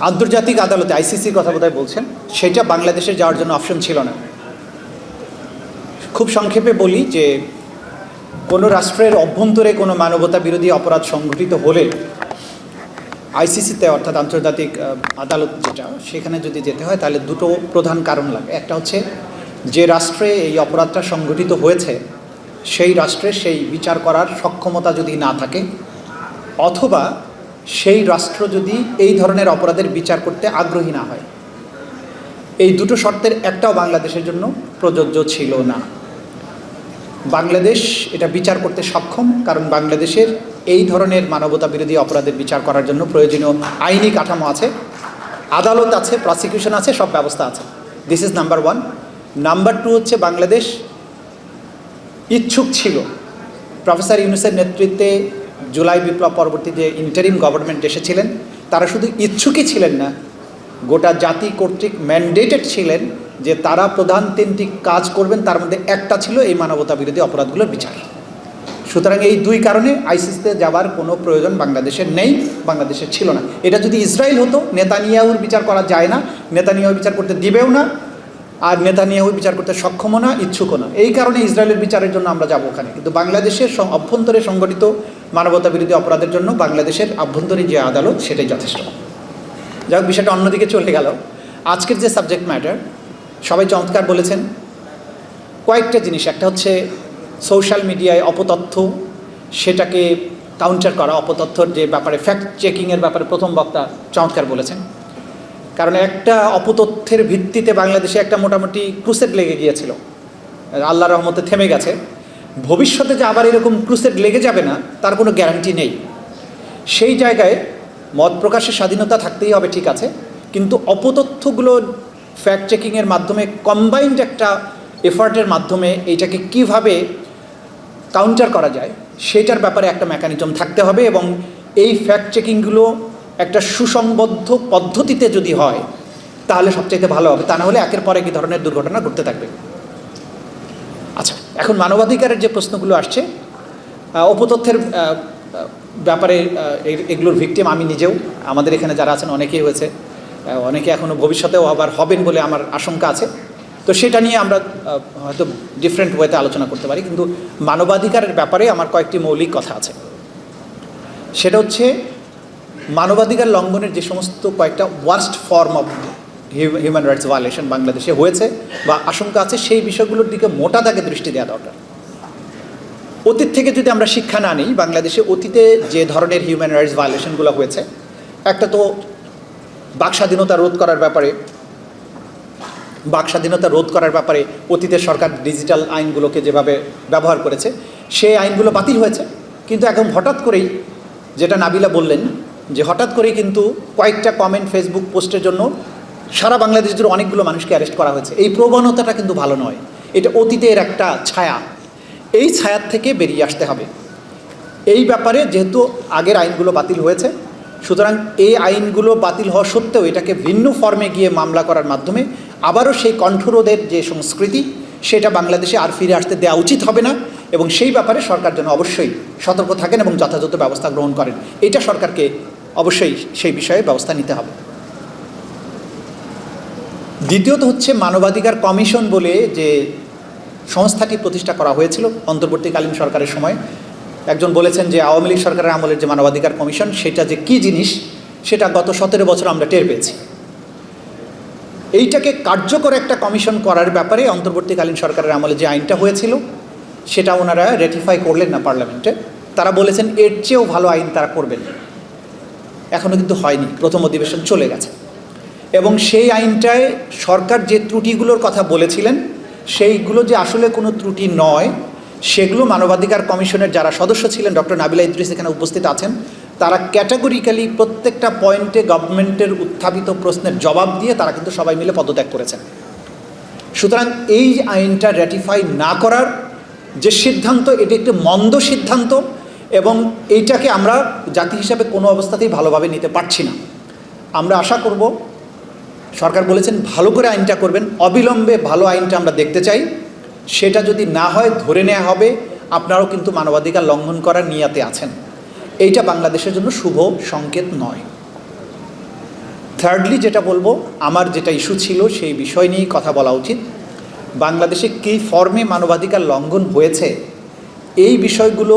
আন্তর্জাতিক আদালতে আইসিসির কথা বোধহয় বলছেন, সেটা বাংলাদেশের যাওয়ার জন্য অপশন ছিল না। খুব সংক্ষেপে বলি যে কোনো রাষ্ট্রের অভ্যন্তরে কোনো মানবতা বিরোধী অপরাধ সংঘটিত হলে আইসিসিতে অর্থাৎ আন্তর্জাতিক আদালত যেটা, সেখানে যদি যেতে হয় তাহলে দুটো প্রধান কারণ লাগে। একটা হচ্ছে যে রাষ্ট্রে এই অপরাধটা সংঘটিত হয়েছে সেই রাষ্ট্রে সেই বিচার করার সক্ষমতা যদি না থাকে, অথবা সেই রাষ্ট্র যদি এই ধরনের অপরাধের বিচার করতে আগ্রহী না হয়। এই দুটো শর্তের একটাও বাংলাদেশের জন্য প্রযোজ্য ছিল না। বাংলাদেশ এটা বিচার করতে সক্ষম, কারণ বাংলাদেশের এই ধরনের মানবতা বিরোধী অপরাধের বিচার করার জন্য প্রয়োজনীয় আইনি কাঠামো আছে, আদালত আছে, প্রসিকিউশন আছে, সব ব্যবস্থা আছে। This is number one. Number two হচ্ছে বাংলাদেশ ইচ্ছুক ছিল। প্রফেসর ইউনূসের নেতৃত্বে জুলাই বিপ্লব পরবর্তী যে ইন্টারিম গভর্নমেন্ট এসেছিলেন, তারা শুধু ইচ্ছুকই ছিলেন না, গোটা জাতি কর্তৃক ম্যান্ডেটেড ছিলেন যে তারা প্রধান তিনটি কাজ করবেন, তার মধ্যে একটা ছিল এই মানবতা বিরোধী অপরাধগুলোর বিচার। সুতরাং এই দুই কারণে আইসিসিতে যাওয়ার কোনো প্রয়োজন বাংলাদেশের নেই, বাংলাদেশের ছিল না। এটা যদি ইসরায়েল হতো, নেতানিয়াহুর বিচার করা যায় না, নেতানিয়াহু বিচার করতে দিবেও না, আর নেতানিয়াহু বিচার করতে সক্ষমও না, ইচ্ছুকও না। এই কারণে ইসরায়েলের বিচারের জন্য আমরা যাব ওখানে। কিন্তু বাংলাদেশের অভ্যন্তরে সংগঠিত মানবতা বিরোধী অপরাধের জন্য বাংলাদেশের আভ্যন্তরীণ যে আদালত, সেটাই যথেষ্ট। যাই হোক, বিষয়টা অন্যদিকে চলে গেল। আজকের যে সাবজেক্ট ম্যাটার, সবাই চমৎকার বলেছেন কয়েকটা জিনিস। একটা হচ্ছে সোশ্যাল মিডিয়ায় অপতথ্য, সেটাকে কাউন্টার করা, অপতথ্যর যে ব্যাপারে ফ্যাক্ট চেকিংয়ের ব্যাপারে প্রথম বক্তা চমৎকার বলেছেন। কারণ একটা অপতথ্যের ভিত্তিতে বাংলাদেশে একটা মোটামুটি ক্রুসেড লেগে গিয়েছিল, আল্লাহর রহমতে থেমে গেছে। ভবিষ্যতে যে আবার এরকম ক্রুসেড লেগে যাবে না তার কোনো গ্যারান্টি নেই। সেই জায়গায় মত প্রকাশের স্বাধীনতা থাকতেই হবে, ঠিক আছে, কিন্তু অপতথ্যগুলো ফ্যাক্ট চেকিংয়ের মাধ্যমে কম্বাইন্ড একটা এফার্টের মাধ্যমে এইটাকে কিভাবে কাউন্টার করা যায় সেটার ব্যাপারে একটা মেকানিজম থাকতে হবে। এবং এই ফ্যাক্ট চেকিংগুলো একটা সুসংবদ্ধ পদ্ধতিতে যদি হয় তাহলে সবচাইতে ভালো হবে, তা না হলে একের পর এক এই ধরনের দুর্ঘটনা ঘটতে থাকবে। আচ্ছা, এখন মানবাধিকারের যে প্রশ্নগুলো আসছে, অপতথ্যের ব্যাপারে এগুলোর ভিকটিম আমি নিজেও, আমাদের এখানে যারা আছেন অনেকেই হয়েছে, অনেকে এখনও ভবিষ্যতেও আবার হবেন বলে আমার আশঙ্কা আছে। তো সেটা নিয়ে আমরা হয়তো ডিফারেন্ট ওয়েতে আলোচনা করতে পারি, কিন্তু মানবাধিকারের ব্যাপারে আমার কয়েকটি মৌলিক কথা আছে। সেটা হচ্ছে মানবাধিকার লঙ্ঘনের যে সমস্ত কয়েকটা worst form of human rights violation বাংলাদেশে হয়েছে বা আশঙ্কা আছে, সেই বিষয়গুলোর দিকে মোটা দাগে দৃষ্টি দেওয়া দরকার। অতীত থেকে যদি আমরা শিক্ষা না নিই, বাংলাদেশে অতীতে যে ধরনের হিউম্যান রাইটস ভায়োলেশনগুলো হয়েছে, একটা তো বাকস্বাধীনতা রোধ করার ব্যাপারে অতীতের সরকার ডিজিটাল আইনগুলোকে যেভাবে ব্যবহার করেছে, সেই আইনগুলো বাতিল হয়েছে। কিন্তু এখন হঠাৎ করেই, যেটা নাবিলা বললেন, যে হঠাৎ করেই কিন্তু কয়েকটা কমেন্ট ফেসবুক পোস্টের জন্য সারা বাংলাদেশ জুড়ে অনেকগুলো মানুষকে অ্যারেস্ট করা হয়েছে। এই প্রবণতাটা কিন্তু ভালো নয়, এটা অতীতের একটা ছায়া। এই ছায়ার থেকে বেরিয়ে আসতে হবে। এই ব্যাপারে যেহেতু আগের আইনগুলো বাতিল হয়েছে, সুতরাং এই আইনগুলো বাতিল হওয়া সত্ত্বেও এটাকে ভিন্ন ফর্মে গিয়ে মামলা করার মাধ্যমে আবারও সেই কণ্ঠরোধের যে সংস্কৃতি, সেটা বাংলাদেশে আর ফিরে আসতে দেওয়া উচিত হবে না। এবং সেই ব্যাপারে সরকার যেন অবশ্যই সতর্ক থাকেন এবং যথাযথ ব্যবস্থা গ্রহণ করেন, এটা সরকারকে অবশ্যই সেই বিষয়ে ব্যবস্থা নিতে হবে। দ্বিতীয়ত হচ্ছে মানবাধিকার কমিশন বলে যে সংস্থাটি প্রতিষ্ঠা করা হয়েছিল অন্তর্বর্তীকালীন সরকারের সময়। একজন বলেছেন যে আওয়ামী লীগ সরকারের আমলের যে মানবাধিকার কমিশন, সেটা যে কী জিনিস সেটা গত 17 বছর আমরা টের পেয়েছি। এইটাকে কার্যকর একটা কমিশন করার ব্যাপারে অন্তর্বর্তীকালীন সরকারের আমলে যে আইনটা হয়েছিল সেটা ওনারা রেটিফাই করলেন না পার্লামেন্টে। তারা বলেছেন এর চেয়েও ভালো আইন তারা করবেন, এখনও কিন্তু হয়নি, প্রথম অধিবেশন চলে গেছে। এবং সেই আইনটায় সরকার যে ত্রুটিগুলোর কথা বলেছিলেন, সেইগুলো যে আসলে কোনো ত্রুটি নয়, সেগুলো মানবাধিকার কমিশনের যারা সদস্য ছিলেন, ডক্টর নাবিলা ইদ্রিস এখানে উপস্থিত আছেন, তারা ক্যাটাগরিক্যালি প্রত্যেকটা পয়েন্টে গভর্নমেন্টের উত্থাপিত প্রশ্নের জবাব দিয়ে তারা কিন্তু সবাই মিলে পদত্যাগ করেছেন। সুতরাং এই আইনটা র্যাটিফাই না করার যে সিদ্ধান্ত, এটি একটি মন্দ সিদ্ধান্ত এবং এইটাকে আমরা জাতি হিসাবে কোনো অবস্থাতেই ভালোভাবে নিতে পারছি না। আমরা আশা করব, সরকার বলেছেন ভালো করে আইনটা করবেন, অবিলম্বে ভালো আইনটা আমরা দেখতে চাই। সেটা যদি না হয় ধরে নেওয়া হবে আপনারাও কিন্তু মানবাধিকার লঙ্ঘন করার নিয়াতে আছেন। এইটা বাংলাদেশের জন্য শুভ সংকেত নয়। থার্ডলি যেটা বলবো, আমার যেটা ইস্যু ছিল সেই বিষয় নিয়েই কথা বলা উচিত। বাংলাদেশে কী ফর্মে মানবাধিকার লঙ্ঘন হয়েছে এই বিষয়গুলো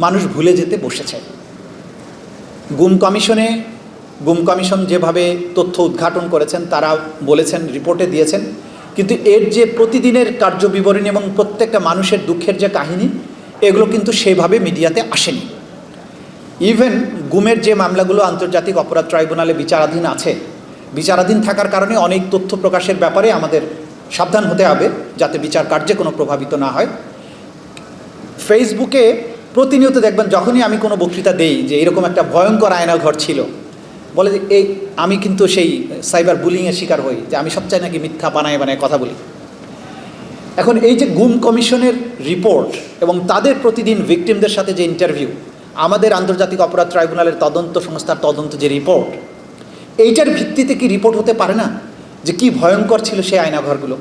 মানুষ ভুলে যেতে বসেছে। গুম কমিশন যেভাবে তথ্য উদ্ঘাটন করেছেন, তারা বলেছেন, রিপোর্টে দিয়েছেন, কিন্তু এর যে প্রতিদিনের কার্যবিবরণী এবং প্রত্যেকটা মানুষের দুঃখের যে কাহিনী, এগুলো কিন্তু সেভাবে মিডিয়াতে আসেনি। ইভেন গুমের যে মামলাগুলো আন্তর্জাতিক অপরাধ ট্রাইব্যুনালে বিচারাধীন আছে, বিচারাধীন থাকার কারণে অনেক তথ্য প্রকাশের ব্যাপারে আমাদের সাবধান হতে হবে যাতে বিচার কার্যে কোনো প্রভাবিত না হয়। ফেসবুকে প্রতিনিয়ত দেখবেন, যখনই আমি কোনো বক্তৃতা দেই যে এরকম একটা ভয়ঙ্কর আয়নাঘর ছিল, বলে যে আমি কিন্তু সেই সাইবার বুলিংয়ের শিকার হই, যে আমি সবচেয়ে নাকি মিথ্যা বানায় কথা বলি। এখন এই যে গুম কমিশনের রিপোর্ট এবং তাদের প্রতিদিন ভিকটিমদের সাথে যে ইন্টারভিউ, আমাদের আন্তর্জাতিক অপরাধ ট্রাইব্যুনালের তদন্ত সংস্থার তদন্ত যে রিপোর্ট, এইটার ভিত্তিতে কি রিপোর্ট হতে পারে না যে কি ভয়ঙ্কর ছিল সেই আয়নাঘরগুলো,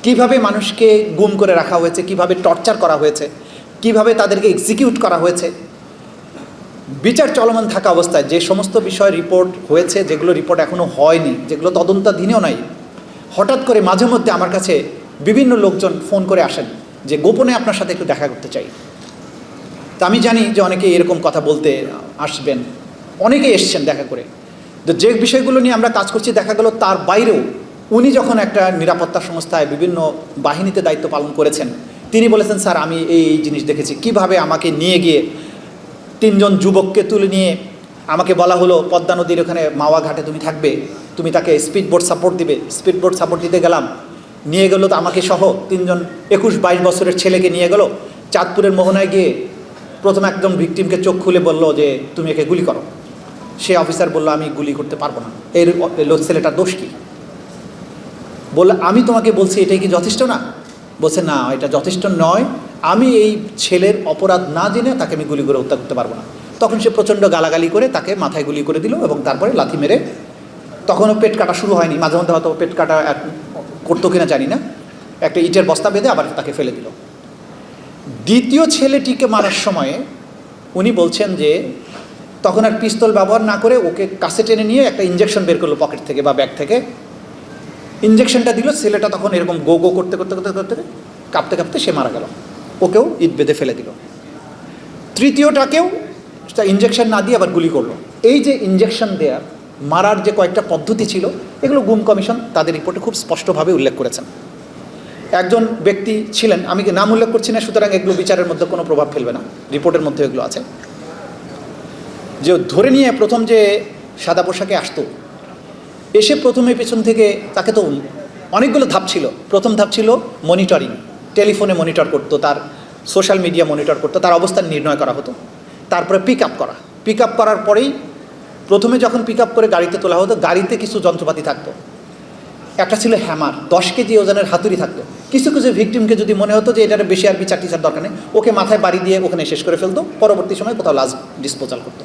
কিভাবে মানুষকে গুম করে রাখা হয়েছে, কিভাবে টর্চার করা হয়েছে, কিভাবে তাদেরকে এক্সিকিউট করা হয়েছে। বিচার চলমান থাকা অবস্থায় যে সমস্ত বিষয় রিপোর্ট হয়েছে, যেগুলো রিপোর্ট এখনও হয়নি, যেগুলো তদন্তাধীনও নাই, হঠাৎ করে মাঝে মধ্যে আমার কাছে বিভিন্ন লোকজন ফোন করে আসেন যে গোপনে আপনার সাথে একটু দেখা করতে চাই। তা আমি জানি যে অনেকে এরকম কথা বলতে আসবেন, অনেকে এসছেন দেখা করে। তো যে বিষয়গুলো নিয়ে আমরা কাজ করছি, দেখা গেল তার বাইরেও উনি যখন একটা নিরাপত্তা সংস্থায় বিভিন্ন বাহিনীতে দায়িত্ব পালন করেছেন, তিনি বলেছেন, স্যার আমি এই জিনিস দেখেছি, কিভাবে আমাকে নিয়ে গিয়ে 3 জন যুবককে তুলে নিয়ে আমাকে বলা হলো পদ্মা নদীর ওখানে মাওয়া ঘাটে তুমি থাকবে, তুমি তাকে স্পিডবোট সাপোর্ট দিবে। স্পিডবোট সাপোর্ট দিতে গেলাম, নিয়ে গেলো তো আমাকে সহ 3 জন 21-22 বছরের ছেলেকে নিয়ে গেল চাঁদপুরের মোহনায় গিয়ে প্রথম একজন ভিকটিমকে চোখ খুলে বলল যে তুমি একে গুলি করো। সে অফিসার বলল আমি গুলি করতে পারবো না। এর ছেলেটার দোষ কী? বললে আমি তোমাকে বলছি এটাই কি যথেষ্ট না? বলছে না, এটা যথেষ্ট নয়, আমি এই ছেলের অপরাধ না জেনে তাকে আমি গুলি করে হত্যা করতে পারবো না। তখন সে প্রচণ্ড গালাগালি করে তাকে মাথায় গুলি করে দিল এবং তারপরে লাথি মেরে, তখনও পেট কাটা শুরু হয়নি, মাঝে মধ্যে হয়তো পেট কাটা করতো কিনা জানি না, একটা ইটের বস্তা বেঁধে আবার তাকে ফেলে দিল। দ্বিতীয় ছেলেটিকে মারার সময়ে উনি বলছেন যে তখন আর পিস্তল ব্যবহার না করে ওকে কাছে টেনে নিয়ে একটা ইঞ্জেকশন বের করলো পকেট থেকে বা ব্যাগ থেকে, ইঞ্জেকশনটা দিল। ছেলেটা তখন এরকম গো গো করতে করতে করতে করতে কাঁপতে কাঁপতে সে মারা গেল, ওকেও ইট বেঁধে ফেলে দিল। তৃতীয়টাকেও ইঞ্জেকশন না দিয়ে আবার গুলি করলো। এই যে ইঞ্জেকশন দেওয়ার মারার যে কয়েকটা পদ্ধতি ছিল, এগুলো গুম কমিশন তাদের রিপোর্টে খুব স্পষ্টভাবে উল্লেখ করেছেন। একজন ব্যক্তি ছিলেন, আমি নাম উল্লেখ করছি না, সুতরাং এগুলো বিচারের মধ্যে কোনো প্রভাব ফেলবে না, রিপোর্টের মধ্যে এগুলো আছে। যে ধরে নিয়ে প্রথম যে সাদা পোশাকে আসতো, এসে প্রথমে পেছন থেকে তাকে, তো অনেকগুলো ধাপ ছিল। প্রথম ধাপ ছিল মনিটরিং, টেলিফোনে মনিটর করতো, তার সোশ্যাল মিডিয়া মনিটর করতো, তার অবস্থান নির্ণয় করা হতো। তারপরে পিক আপ করা, পিক আপ করার পরেই প্রথমে যখন পিক আপ করে গাড়িতে তোলা হতো, গাড়িতে কিছু যন্ত্রপাতি থাকতো। একটা ছিল হ্যামার, 10 কেজি ওজনের হাতুড়ি থাকতো। কিছু কিছু ভিকটিমকে যদি মনে হতো যে এটার বেশি আর বিচার টিচার দরকার নেই, ওকে মাথায় বাড়ি দিয়ে ওখানে শেষ করে ফেলতো, পরবর্তী সময় কোথাও লাশ ডিসপোজাল করতো।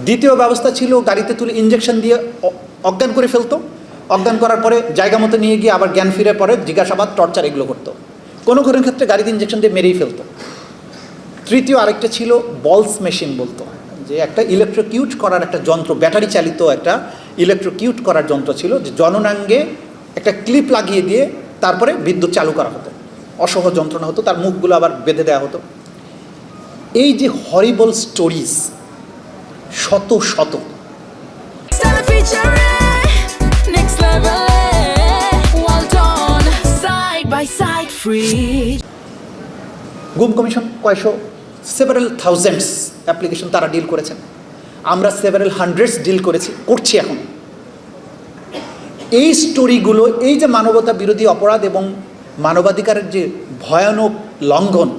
দ্বিতীয় ব্যবস্থা ছিল গাড়িতে তুলে ইঞ্জেকশন দিয়ে অজ্ঞান করে ফেলতো। অজ্ঞান করার পরে জায়গা মতো নিয়ে গিয়ে আবার জ্ঞান ফিরে পরে জিজ্ঞাসাবাদ, টর্চার এগুলো করতো। কোনো কোনো ক্ষেত্রে গাড়িতে ইঞ্জেকশন দিয়ে মেরেই ফেলতো। তৃতীয় আরেকটা ছিল বলস মেশিন, বলতো যে একটা ইলেকট্রোকিউট করার একটা যন্ত্র, ব্যাটারি চালিত একটা ইলেকট্রোকিউট করার যন্ত্র ছিল, যে জননাঙ্গে একটা ক্লিপ লাগিয়ে দিয়ে তারপরে বিদ্যুৎ চালু করা হতো। অসহ্য যন্ত্রণা হতো, তার মুখগুলো আবার বেঁধে দেওয়া হতো। এই যে হরিবল স্টোরিজ শত শত, গুম কমিশন কয়শো, সেভারেল থাউজেন্ডস অ্যাপ্লিকেশন তারা ডিল করেছেন। আমরা সেভারেল হান্ড্রেডস ডিল করছি এখন। এই স্টোরিগুলো, এই যে মানবতা বিরোধী অপরাধ এবং মানবাধিকারের যে ভয়ানক লঙ্ঘন,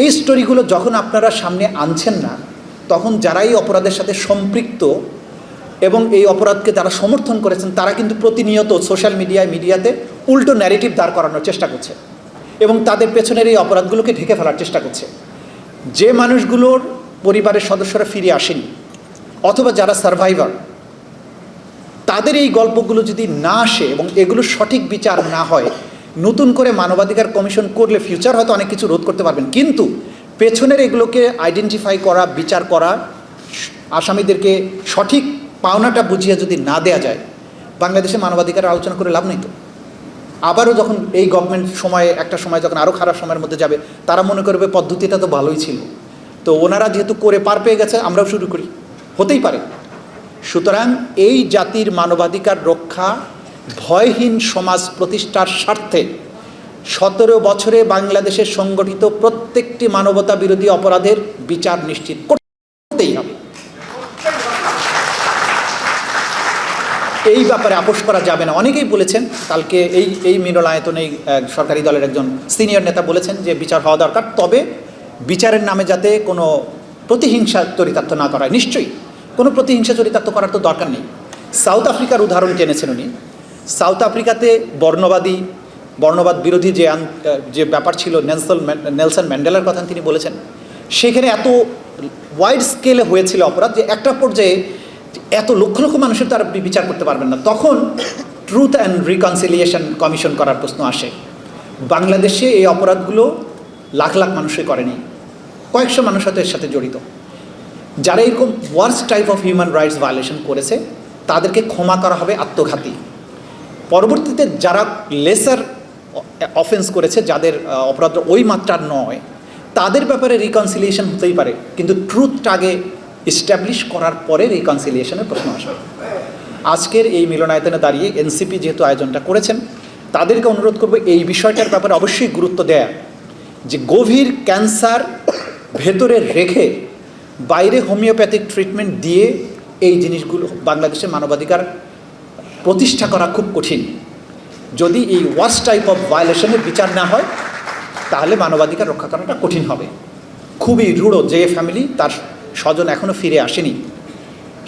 এই স্টোরিগুলো যখন আপনারা সামনে আনছেন না, তখন যারা এই অপরাধের সাথে সম্পৃক্ত এবং এই অপরাধকে যারা সমর্থন করেছেন, তারা কিন্তু প্রতিনিয়ত সোশ্যাল মিডিয়াতে উল্টো ন্যারেটিভ দাঁড় করানোর চেষ্টা করছে এবং তাদের পেছনের এই অপরাধগুলোকে ঢেকে ফেলার চেষ্টা করছে। যে মানুষগুলোর পরিবারের সদস্যরা ফিরে আসেনি অথবা যারা সারভাইভার, তাদের এই গল্পগুলো যদি না আসে এবং এগুলো সঠিক বিচার না হয়, নতুন করে মানবাধিকার কমিশন করলে ফিউচার হয়তো অনেক কিছু রোধ করতে পারবেন, কিন্তু পেছনের এগুলোকে আইডেন্টিফাই করা, বিচার করা, আসামিদেরকে সঠিক পাওনাটা বুঝিয়ে যদি না দেয়া যায়, বাংলাদেশে মানবাধিকার আলোচনা করে লাভ নেই তো। আবারও যখন এই গভর্নমেন্ট একটা সময় যখন আরও খারাপ সময়ের মধ্যে যাবে, তারা মনে করবে পদ্ধতিটা তো ভালোই ছিল, তো ওনারা যেহেতু করে পার পেয়ে গেছে আমরাও শুরু করি, হতেই পারে। সুতরাং এই জাতির মানবাধিকার রক্ষা, ভয়হীন সমাজ প্রতিষ্ঠার স্বার্থে 17 বছরে বাংলাদেশে সংগঠিত প্রত্যেকটি মানবতা বিরোধী অপরাধের বিচার নিশ্চিত করতেই হবে। এই ব্যাপারে আপোষ করা যাবে না। অনেকেই বলেছেন, কালকে এই মিলনায়তনে সরকারি দলের একজন সিনিয়র নেতা বলেছেন যে বিচার হওয়া দরকার, তবে বিচারের নামে যাতে কোনো প্রতিহিংসা চরিতার্থ না করা হয়। নিশ্চয়ই কোনো প্রতিহিংসা চরিতার্থ করার তো দরকার নেই। সাউথ আফ্রিকার উদাহরণ টেনেছেন উনি। সাউথ আফ্রিকাতে বর্ণবাদ বিরোধী যে ব্যাপার ছিল, নেলসন ম্যান্ডেলার কথা তিনি বলেছেন, সেখানে এত ওয়াইড স্কেলে হয়েছিল অপরাধ যে একটা পর্যায়ে এত লক্ষ লক্ষ মানুষের তারা বিচার করতে পারবেন না। তখন ট্রুথ অ্যান্ড রিকনসিলিয়েশন কমিশন করার প্রশ্ন আসে। বাংলাদেশে এই অপরাধগুলো লাখ লাখ মানুষে করেনি, কয়েকশো মানুষ হয়তো এর সাথে জড়িত। যারা এরকম worst type of human rights violation করেছে তাদেরকে ক্ষমা করা হবে আত্মঘাতী। পরবর্তীতে যারা লেসার অফেন্স করেছে, যাদের অপরাধ ওই মাত্রার নয়, তাদের ব্যাপারে রিকনসিলিয়েশন হতেই পারে, কিন্তু ট্রুথটা আগে এস্টাবলিশ করার পরে রিকনসিলিয়েশনের প্রশ্ন আসবে। আজকের এই মিলনায়তনে দাঁড়িয়ে এনসিপি যেহেতু আয়োজনটা করেছেন, তাদেরকে অনুরোধ করব এই বিষয়টার ব্যাপারে অবশ্যই গুরুত্ব দেয়া, যে গভীর ক্যান্সার ভেতরে রেখে বাইরে হোমিওপ্যাথিক ট্রিটমেন্ট দিয়ে এই জিনিসগুলো বাংলাদেশের মানবাধিকার প্রতিষ্ঠা করা খুব কঠিন। যদি এই ওয়ার্স্ট টাইপ অফ ভায়োলেশনের বিচার না হয়, তাহলে মানবাধিকার রক্ষা করাটা কঠিন হবে। খুবই রূঢ়। যে ফ্যামিলি তার স্বজন এখনও ফিরে আসেনি,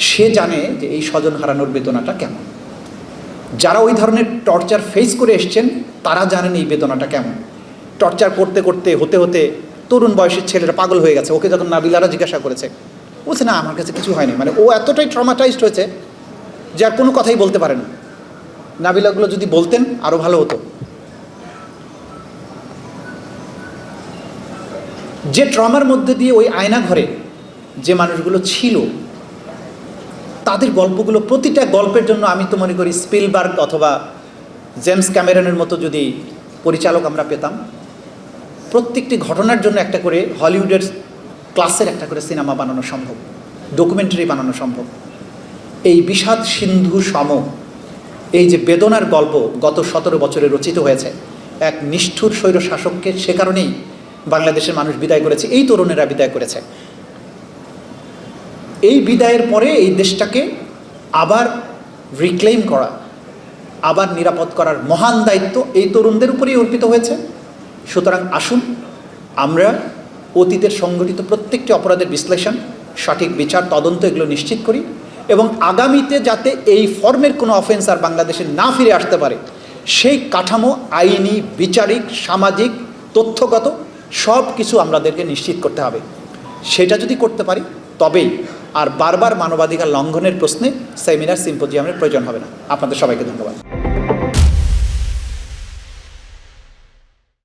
সে জানে যে এই স্বজন হারানোর বেদনাটা কেমন। যারা ওই ধরনের টর্চার ফেস করে এসছেন তারা জানেন এই বেদনাটা কেমন। টর্চার করতে করতে হতে হতে তরুণ বয়সের ছেলেরা পাগল হয়ে গেছে। ওকে যখন নাবিলারা জিজ্ঞাসা করেছে, বলছে না আমার কাছে কিছু হয়নি। মানে ও এতটাই ট্রমাটাইজড হয়েছে যে আর কোনো কথাই বলতে পারে না। নাবিলাগুলো যদি বলতেন আরও ভালো হতো। যে ট্রমার মধ্যে দিয়ে ওই আয়না ঘরে যে মানুষগুলো ছিল, তাদের গল্পগুলো, প্রতিটা গল্পের জন্য আমি তো মনে করি স্পিলবার্গ অথবা জেমস ক্যামেরনের মতো যদি পরিচালক আমরা পেতাম, প্রত্যেকটি ঘটনার জন্য একটা করে হলিউডের ক্লাসের একটা করে সিনেমা বানানো সম্ভব, ডকুমেন্টারি বানানো সম্ভব। এই বিষাদ সিন্ধু সম এই যে বেদনার গল্প গত 17 বছরে রচিত হয়েছে, এক নিষ্ঠুর স্বৈর শাসককে সে কারণেই বাংলাদেশের মানুষ বিদায় করেছে, এই তরুণেরা বিদায় করেছে। এই বিদায়ের পরে এই দেশটাকে আবার রিক্লেইম করা, আবার নিরাপদ করার মহান দায়িত্ব এই তরুণদের উপরেই অর্পিত হয়েছে। সুতরাং আসুন আমরা অতীতের সংগঠিত প্রত্যেকটি অপরাধের বিশ্লেষণ, সঠিক বিচার, তদন্ত এগুলো নিশ্চিত করি, এবং আগামীতে যাতে এই ফর্মের কোনো অফেন্স আর বাংলাদেশে না ফিরে আসতে পারে, সেই কাঠামো আইনি, বিচারিক, সামাজিক, তথ্যগত সব কিছু আমাদেরকে নিশ্চিত করতে হবে। সেটা যদি করতে পারি তবেই আর বারবার মানবাধিকার লঙ্ঘনের প্রশ্নে সেমিনার, সিম্পোজিয়ামের প্রয়োজন হবে না। আপনাদের সবাইকে ধন্যবাদ।